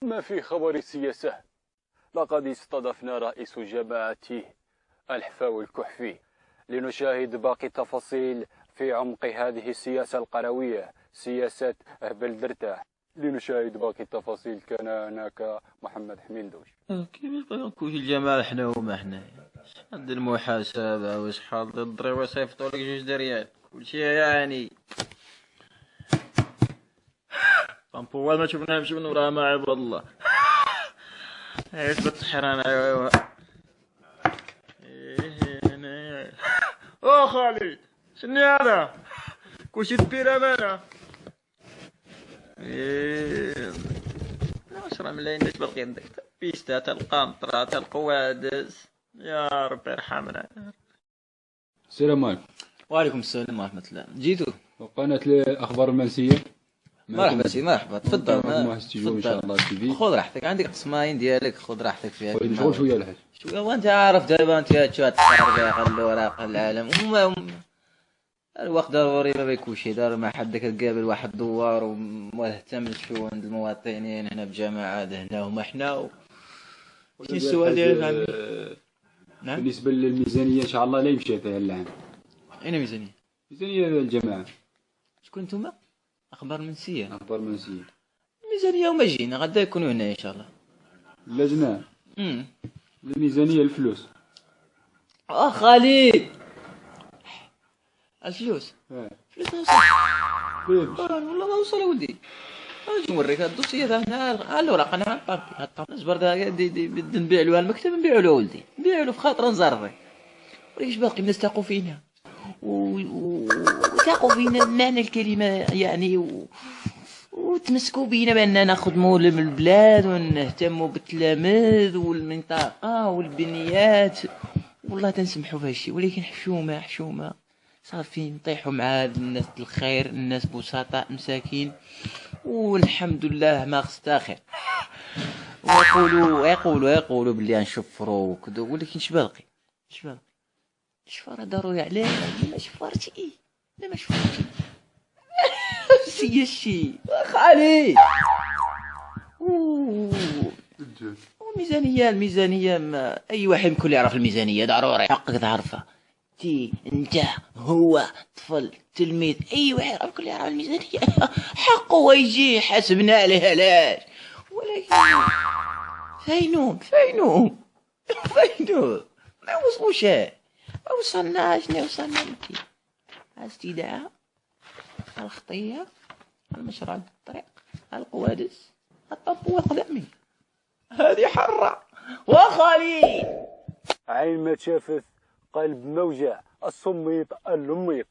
ما في خبر السياسة، لقد استضفنا رئيس جماعة الحفا الكحفي لنشاهد باقي التفاصيل في عمق هذه السياسة القروية، سياسة أهبل درتاح. لنشاهد باقي التفاصيل. كان هناك محمد حميدوش. كيفاش بغا نكون الجماعة حنا وما حنايا؟ شحال د المحاسبة وشحال د الضريبة يصيفطوا لك 2 ريال كلشي يعني طنبوال ما شفناهمش من وراها ما عباد الله. عيش بالطحران. ايوا او خالد شنو هذا؟ كلشي تبير امانة. واش راه ملايين باش باقي عندك بيستات القنطرات القوادس يا ربي يرحمنا. السلام عليكم. وعليكم السلام ورحمة الله. جيتوا قناة الأخبار المنسية. مرحبا سي مرحبا. تفضل ان شاء الله تي. خذ راحتك، عندك قسماين ديالك، خذ راحتك فيها. مشغول شويه الحاج شويه وانت عارف دابا انت هاد التخرج خلو وراق العالم الوقت ضروري ما بيكونش دار ما حدك تقابل واحد دوار ومهتم شو عند المواطنين هنا بجماعة هنا وما حنا شنو السؤال ديالك عمي؟ نعم. بالنسبة للميزانية ان شاء الله لا يمشي فيها العام. اين ميزانية؟ ميزانية الجماعة. شكون نتوما؟ اخبار منسية. اخبار منسية. الميزانية وما جينا غدا يكونوا هنا ان شاء الله. اللجنة. الميزانية الفلوس. خالد الفلوس. فلوس ما وصل. والله ما وصل ولدي. اجي نوريك هاد الدوسيه هنا الوراق انا غنطبي الزبر بد نبيع له المكتب نبيعو له ولدي نبيعو له في خاطر نزري. وليش باقي الناس تاقوا فينا وتاقوا فينا بمعنى الكلمة يعني وتمسكوا بينا بأننا نخدموا للبلاد ونهتموا بالتلاميذ والمنطقة والبنيات. والله تنسمحوا في هالشي، ولكن حشومة صافي نطيحوا مع الناس الخير، الناس بسطاء مساكين والحمد لله ما خصتا خير. ويقولوا باللي نشفروا وكذا، ولكن شباقي الشفارة ضروري عليه. ما شفرتي ما شفرتي سي خالي. الميزانية ما اي واحد يمكن يعرف الميزانية ضروري حقك تعرفها. انت هو طفل تلميذ اي واحد يمكن يعرف الميزانية حقه ويجي حسبنا عليه علاش. ولكن فينو ما وصلوش ما وصلناش انتي استدعاء الخطية المشروع الطريق القوادس الطب والقدامي هذه حرة وخالي. عين ما شافت قلب موجع، الصميط اللميط.